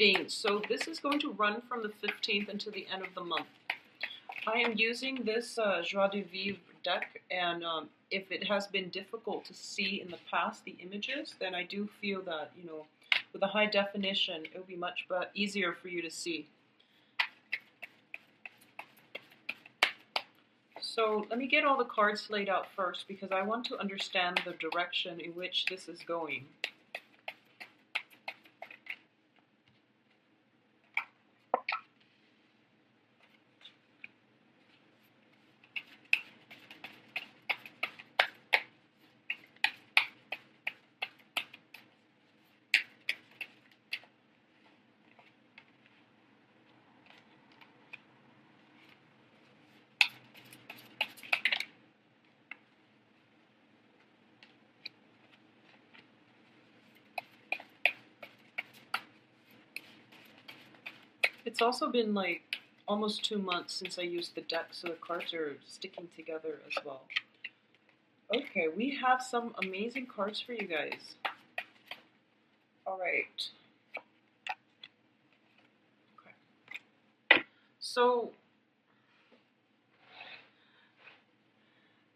beings. So this is going to run from the 15th until the end of the month. I am using this Joie de Vivre deck, and if it has been difficult to see in the past, the images, then I do feel that, you know, with a high definition, it will be much easier for you to see. So let me get all the cards laid out first, because I want to understand the direction in which this is going. It's also been like almost 2 months since I used the deck, so the cards are sticking together as well. Okay, we have some amazing cards for you guys. Alright. Okay. So,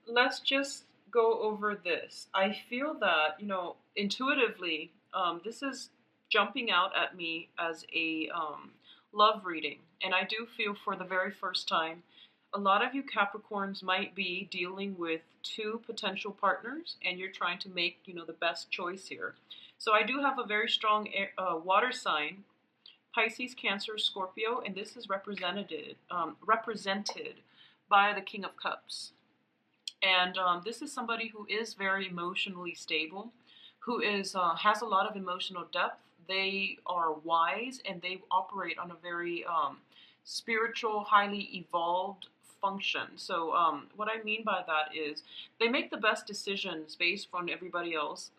let's just go over this. I feel that, you know, intuitively, this is jumping out at me as a love reading. And I do feel for the very first time, a lot of you Capricorns might be dealing with 2 potential partners, and you're trying to make, you know, the best choice here. So I do have a very strong water sign, Pisces, Cancer, Scorpio, and this is represented by the King of Cups. And this is somebody who is very emotionally stable, who is has a lot of emotional depth. They are wise, and they operate on a very spiritual, highly evolved function. So what I mean by that is they make the best decisions based on everybody else.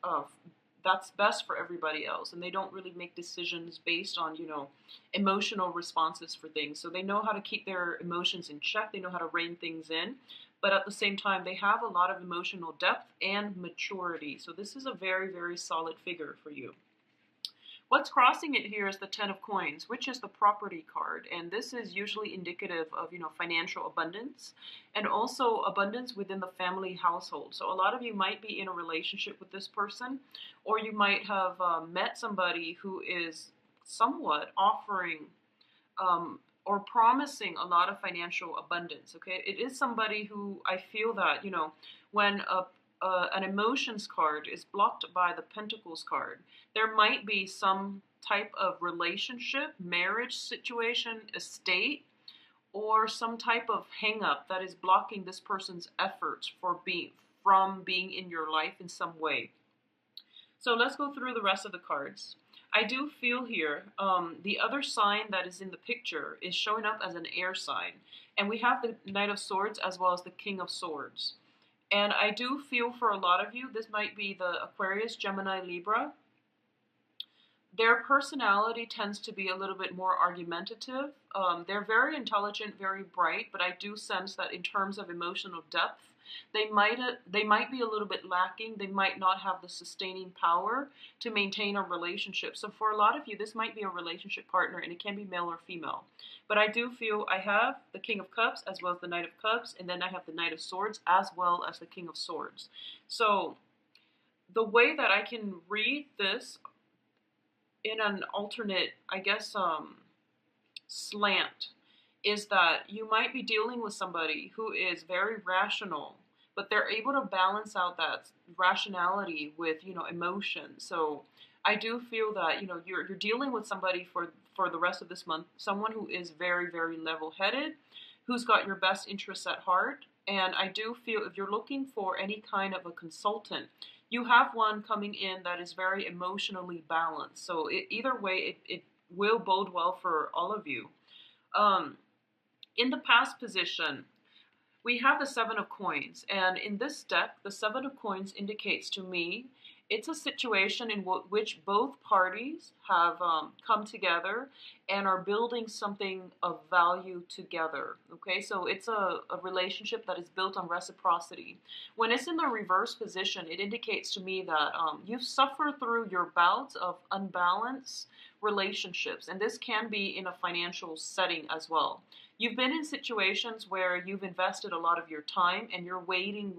That's best for everybody else, and they don't really make decisions based on, you know, emotional responses for things. So they know how to keep their emotions in check. They know how to rein things in. But at the same time, they have a lot of emotional depth and maturity. So this is a very, very solid figure for you. What's crossing it here is the 10 of Coins, which is the property card. And this is usually indicative of, you know, financial abundance and also abundance within the family household. So a lot of you might be in a relationship with this person, or you might have met somebody who is somewhat offering or promising a lot of financial abundance, okay? It is somebody who I feel that, you know, when an emotions card is blocked by the Pentacles card, there might be some type of relationship, marriage situation, estate, or some type of hang-up that is blocking this person's efforts from being in your life in some way. So let's go through the rest of the cards. I do feel here, the other sign that is in the picture is showing up as an air sign. And we have the Knight of Swords as well as the King of Swords. And I do feel for a lot of you, this might be the Aquarius, Gemini, Libra. Their personality tends to be a little bit more argumentative. They're very intelligent, very bright, but I do sense that in terms of emotional depth, they might be a little bit lacking. They might not have the sustaining power to maintain a relationship. So for a lot of you, this might be a relationship partner, and it can be male or female. But I do feel I have the King of Cups as well as the Knight of Cups, and then I have the Knight of Swords as well as the King of Swords. So the way that I can read this in an alternate, I guess, slant, is that you might be dealing with somebody who is very rational, but they're able to balance out that rationality with, you know, emotion. So I do feel that, you know, you're dealing with somebody for the rest of this month, someone who is very, very level-headed, who's got your best interests at heart. And I do feel if you're looking for any kind of a consultant, you have one coming in that is very emotionally balanced. So either way, it will bode well for all of you. In the past position, we have the 7 of Coins, and in this deck, the 7 of Coins indicates to me It's a situation in which both parties have come together and are building something of value together. Okay, so it's a relationship that is built on reciprocity. When it's in the reverse position, it indicates to me that you've suffered through your bouts of unbalanced relationships, and this can be in a financial setting as well. You've been in situations where you've invested a lot of your time and you're waiting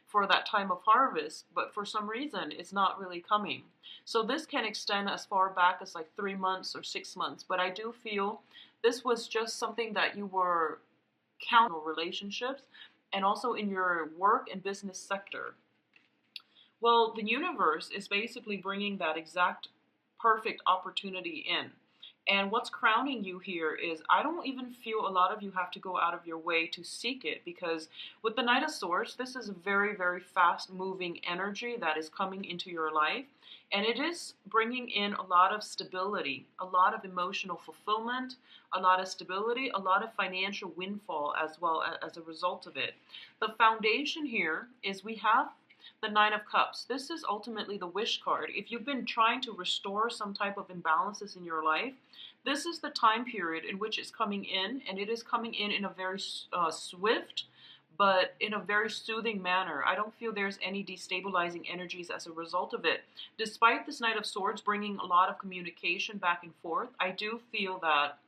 for that time of harvest, but for some reason it's not really coming. So this can extend as far back as like 3 months or 6 months, but I do feel this was just something that you were counting relationships and also in your work and business sector. Well, the universe is basically bringing that exact perfect opportunity in. And what's crowning you here is I don't even feel a lot of you have to go out of your way to seek it, because with the Knight of Swords, this is a very, very fast moving energy that is coming into your life. And it is bringing in a lot of stability, a lot of emotional fulfillment, a lot of stability, a lot of financial windfall as well as a result of it. The foundation here is we have the Nine of Cups. This is ultimately the wish card. If you've been trying to restore some type of imbalances in your life, this is the time period in which it's coming in, and it is coming in a very swift, but in a very soothing manner. I don't feel there's any destabilizing energies as a result of it. Despite this Knight of Swords bringing a lot of communication back and forth, I do feel that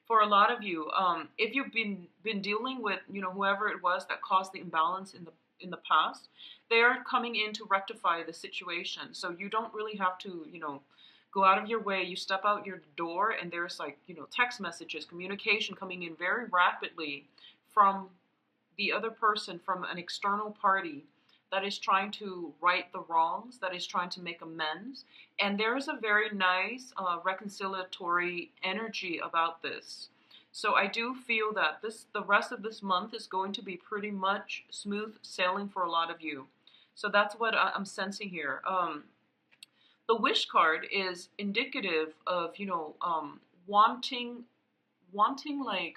for a lot of you, if you've been dealing with whoever it was that caused the imbalance in the past, they are coming in to rectify the situation. So you don't really have to go out of your way. You step out your door and there's like text messages, communication coming in very rapidly from the other person, from an external party that is trying to right the wrongs, that is trying to make amends. And there is a very nice reconciliatory energy about this. So I do feel that the rest of this month is going to be pretty much smooth sailing for a lot of you. So that's what I'm sensing here. The wish card is indicative of wanting like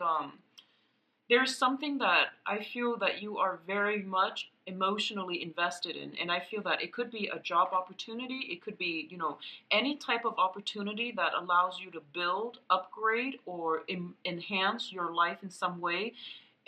there's something that I feel that you are very much emotionally invested in. And I feel that it could be a job opportunity. It could be, any type of opportunity that allows you to build, upgrade, or enhance your life in some way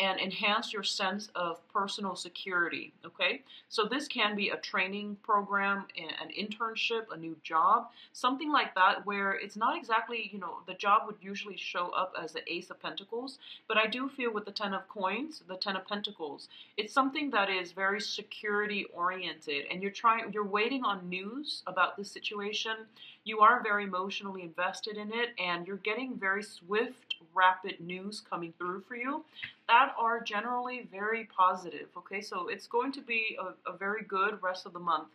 and enhance your sense of personal security, okay? So this can be a training program, an internship, a new job, something like that, where it's not exactly, the job would usually show up as the Ace of Pentacles, but I do feel with the Ten of Coins, the Ten of Pentacles, it's something that is very security oriented, and you're waiting on news about this situation. You are very emotionally invested in it, and you're getting very swift, rapid news coming through for you that are generally very positive. Okay, so it's going to be a very good rest of the month.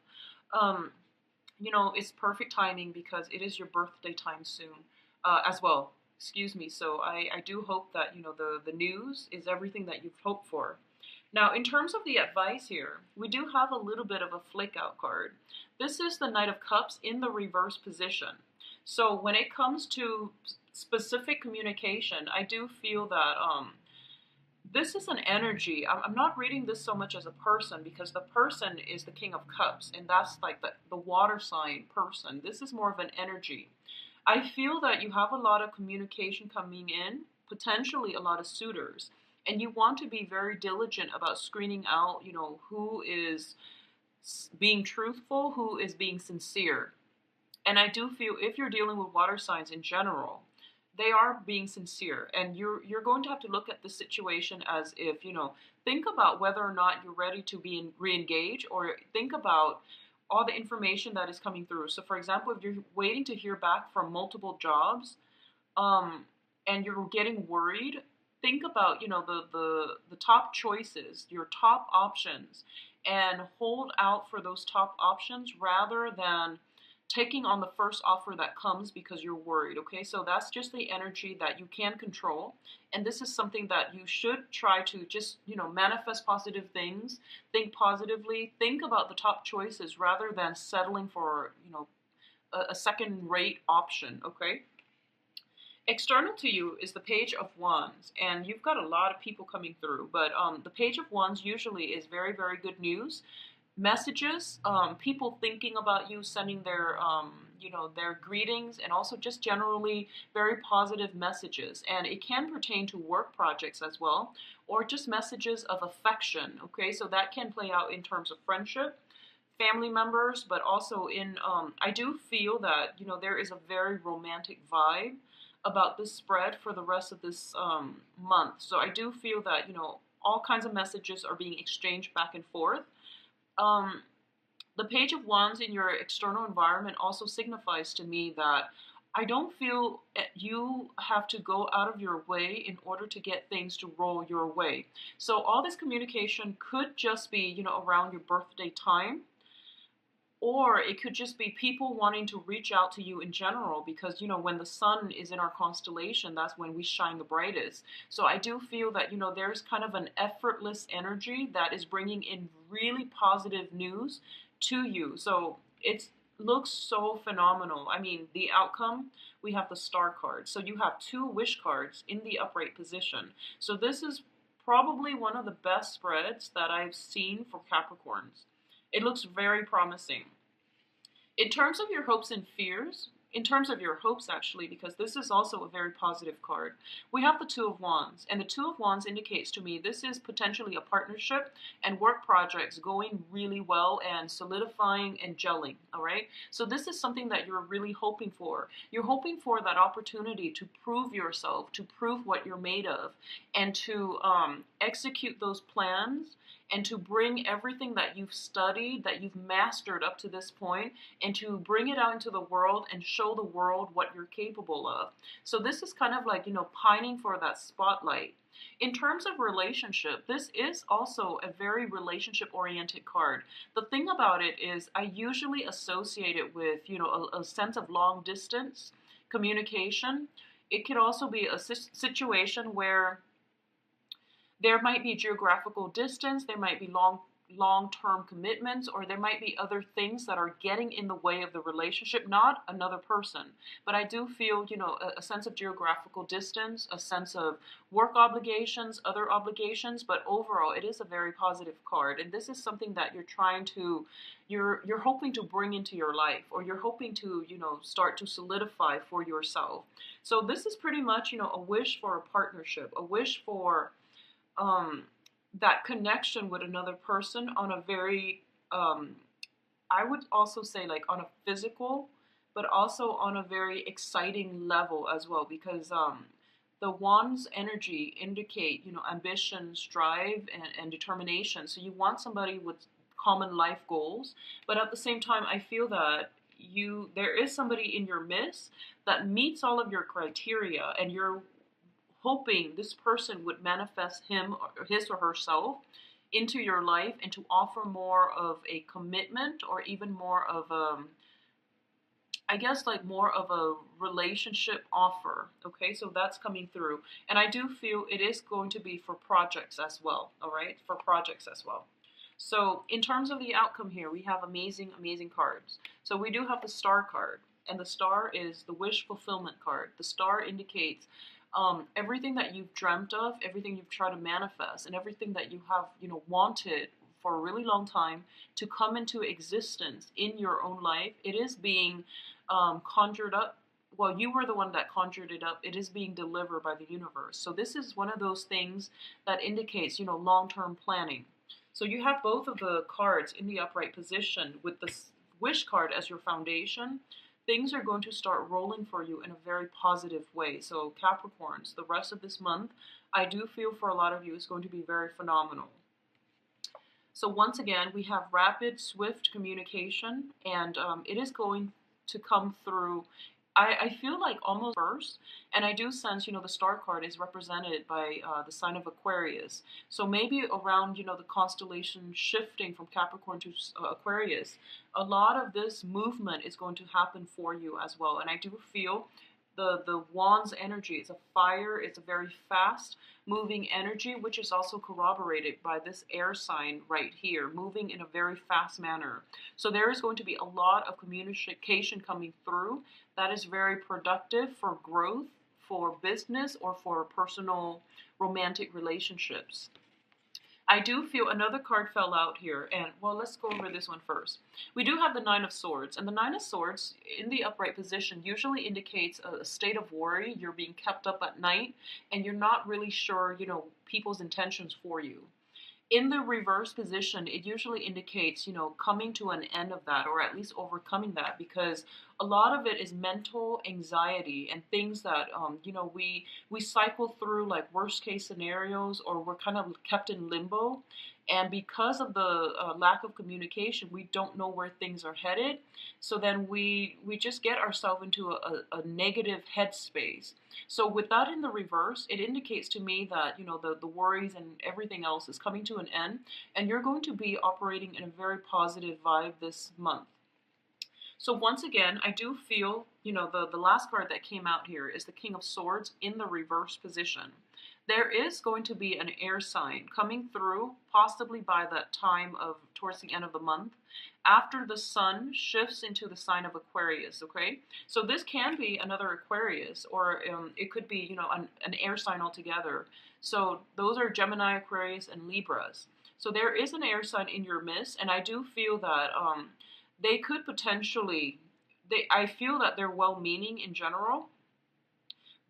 It's perfect timing because it is your birthday time soon as well. Excuse me. So I do hope that the news is everything that you've hoped for. Now, in terms of the advice here, we do have a little bit of a flick out card. This is the Knight of Cups in the reverse position. So when it comes to specific communication, I do feel that this is an energy. I'm not reading this so much as a person, because the person is the King of Cups, and that's like the water sign person. This is more of an energy. I feel that you have a lot of communication coming in, potentially a lot of suitors, and you want to be very diligent about screening out, who is being truthful, who is being sincere. And I do feel if you're dealing with water signs in general, they are being sincere, and you're going to have to look at the situation as if, think about whether or not you're ready to be re-engaged, or think about all the information that is coming through. So for example, if you're waiting to hear back from multiple jobs, and you're getting worried, think about, the top choices, your top options, and hold out for those top options rather than taking on the first offer that comes because you're worried, okay? So that's just the energy that you can control. And this is something that you should try to just, manifest positive things, think positively, think about the top choices rather than settling for, a second-rate option, okay? External to you is the Page of Wands, and you've got a lot of people coming through, but the Page of Wands usually is very, very good news. messages, people thinking about you, sending their, their greetings, and also just generally very positive messages. And it can pertain to work projects as well, or just messages of affection. Okay, so that can play out in terms of friendship, family members, but also in, I do feel that, there is a very romantic vibe about this spread for the rest of this month. So I do feel that, all kinds of messages are being exchanged back and forth. um, the Page of Wands in your external environment also signifies to me that I don't feel you have to go out of your way in order to get things to roll your way. So all this communication could just be, around your birthday time, or it could just be people wanting to reach out to you in general because, when the sun is in our constellation, that's when we shine the brightest. So I do feel that, there's kind of an effortless energy that is bringing in really positive news to you. So it looks so phenomenal. I mean, the outcome, we have the Star card. So you have two wish cards in the upright position. So this is probably one of the best spreads that I've seen for Capricorns. It looks very promising. In terms of your hopes and fears, in terms of your hopes actually, because this is also a very positive card, we have the Two of Wands. And the Two of Wands indicates to me this is potentially a partnership and work projects going really well and solidifying and gelling, all right? So this is something that you're really hoping for. You're hoping for that opportunity to prove yourself, to prove what you're made of, and to execute those plans, and to bring everything that you've studied, that you've mastered up to this point, and to bring it out into the world and show the world what you're capable of. So this is kind of like, pining for that spotlight. In terms of relationship, this is also a very relationship-oriented card. The thing about it is I usually associate it with, a sense of long distance communication. It could also be a situation where there might be geographical distance, there might be long-term commitments, or there might be other things that are getting in the way of the relationship, not another person. But I do feel, a sense of geographical distance, a sense of work obligations, other obligations, but overall it is a very positive card. And this is something that you're hoping to bring into your life, or you're hoping to, start to solidify for yourself. So this is pretty much, a wish for a partnership, a wish for that connection with another person on a very, I would also say like on a physical, but also on a very exciting level as well, because the Wands energy indicate, ambition, strive, and determination. So you want somebody with common life goals, but at the same time, I feel that there is somebody in your midst that meets all of your criteria, and you're hoping this person would manifest his or herself into your life and to offer more of a commitment, or even more of I guess like more of a relationship offer. Okay, so that's coming through. And I do feel it is going to be for projects as well, all right? For projects as well. So in terms of the outcome here, we have amazing, amazing cards. So we do have the Star card, and the Star is the wish fulfillment card. The Star indicates everything that you've dreamt of, everything you've tried to manifest, and everything that you have, wanted for a really long time to come into existence in your own life. It is being conjured up. Well, you were the one that conjured it up. It is being delivered by the universe. So this is one of those things that indicates, long-term planning. So you have both of the cards in the upright position with the wish card as your foundation. Things are going to start rolling for you in a very positive way. So Capricorns, the rest of this month, I do feel for a lot of you is going to be very phenomenal. So once again, we have rapid, swift communication, and it is going to come through. I feel like almost first, and I do sense, the Star card is represented by the sign of Aquarius. So maybe around, the constellation shifting from Capricorn to Aquarius, a lot of this movement is going to happen for you as well. And I do feel the Wands energy is a fire. It's a very fast moving energy, which is also corroborated by this air sign right here, moving in a very fast manner. So there is going to be a lot of communication coming through that is very productive for growth, for business, or for personal romantic relationships. I do feel another card fell out here, and well, let's go over this one first. We do have the Nine of Swords, and the Nine of Swords in the upright position usually indicates a state of worry. You're being kept up at night, and you're not really sure, people's intentions for you. In the reverse position, it usually indicates, coming to an end of that, or at least overcoming that, because a lot of it is mental anxiety and things that, we cycle through like worst case scenarios, or we're kind of kept in limbo. And because of the lack of communication, we don't know where things are headed. So then we just get ourselves into a negative headspace. So with that in the reverse, it indicates to me that, the worries and everything else is coming to an end, and you're going to be operating in a very positive vibe this month. So once again, I do feel, the last card that came out here is the King of Swords in the reverse position. There is going to be an air sign coming through, possibly by that time of towards the end of the month, after the sun shifts into the sign of Aquarius, okay? So this can be another Aquarius, or it could be, an air sign altogether. So those are Gemini, Aquarius, and Libras. So there is an air sign in your midst, and I do feel that they could potentially, I feel that they're well-meaning in general,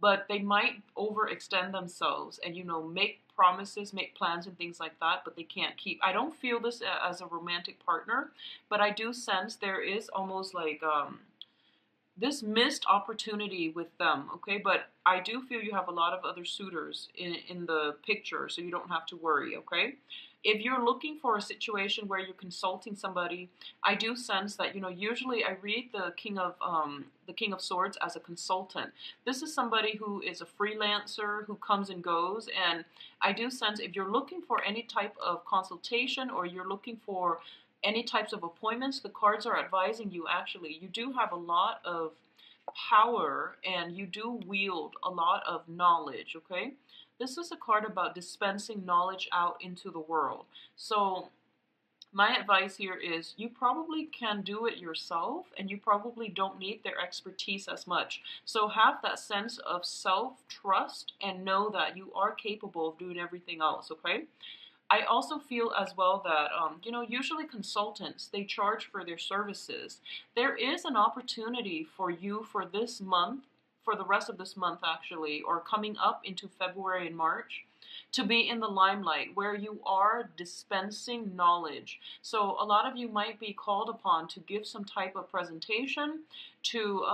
but they might overextend themselves and, make promises, make plans and things like that, but they can't keep. I don't feel this as a romantic partner, but I do sense there is almost like this missed opportunity with them, okay? But I do feel you have a lot of other suitors in the picture, so you don't have to worry, okay? If you're looking for a situation where you're consulting somebody, I do sense that, usually I read the King of Swords as a consultant. This is somebody who is a freelancer who comes and goes, and I do sense if you're looking for any type of consultation, or you're looking for any types of appointments, the cards are advising you, actually, you do have a lot of power and you do wield a lot of knowledge, okay? This is a card about dispensing knowledge out into the world. So my advice here is you probably can do it yourself, and you probably don't need their expertise as much. So have that sense of self-trust and know that you are capable of doing everything else, okay? I also feel as well that, usually consultants, they charge for their services. There is an opportunity for you for this month, for the rest of this month actually, or coming up into February and March, to be in the limelight where you are dispensing knowledge. So a lot of you might be called upon to give some type of presentation, to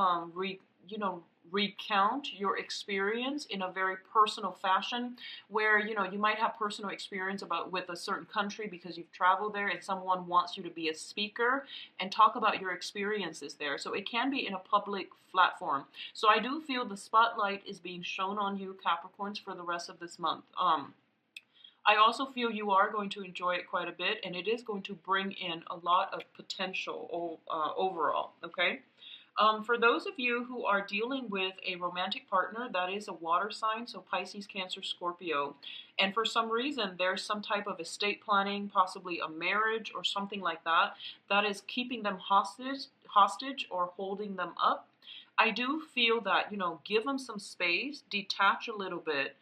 recount your experience in a very personal fashion, where you might have personal experience with a certain country because you've traveled there, and someone wants you to be a speaker and talk about your experiences there. So it can be in a public platform. So I do feel the spotlight is being shown on you, Capricorns, for the rest of this month. I also feel you are going to enjoy it quite a bit, and it is going to bring in a lot of potential overall, okay? For those of you who are dealing with a romantic partner that is a water sign, so Pisces, Cancer, Scorpio, and for some reason there's some type of estate planning, possibly a marriage or something like that, that is keeping them hostage or holding them up, I do feel that, give them some space, detach a little bit,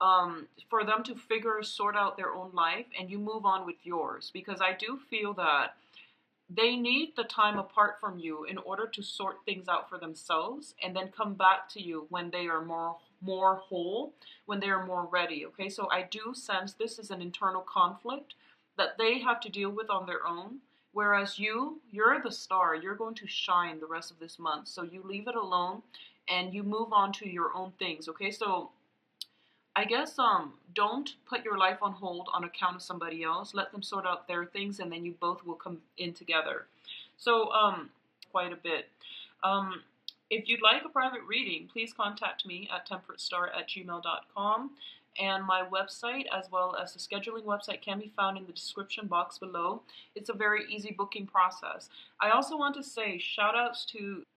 for them to sort out their own life, and you move on with yours. Because I do feel that they need the time apart from you in order to sort things out for themselves, and then come back to you when they are more whole, when they are more ready, okay? So I do sense this is an internal conflict that they have to deal with on their own, whereas you're the star. You're going to shine the rest of this month, so you leave it alone and you move on to your own things, okay? So I guess don't put your life on hold on account of somebody else. Let them sort out their things, and then you both will come in together. So quite a bit. If you'd like a private reading, please contact me at temperatestar@gmail.com. And my website, as well as the scheduling website, can be found in the description box below. It's a very easy booking process. I also want to say shout outs to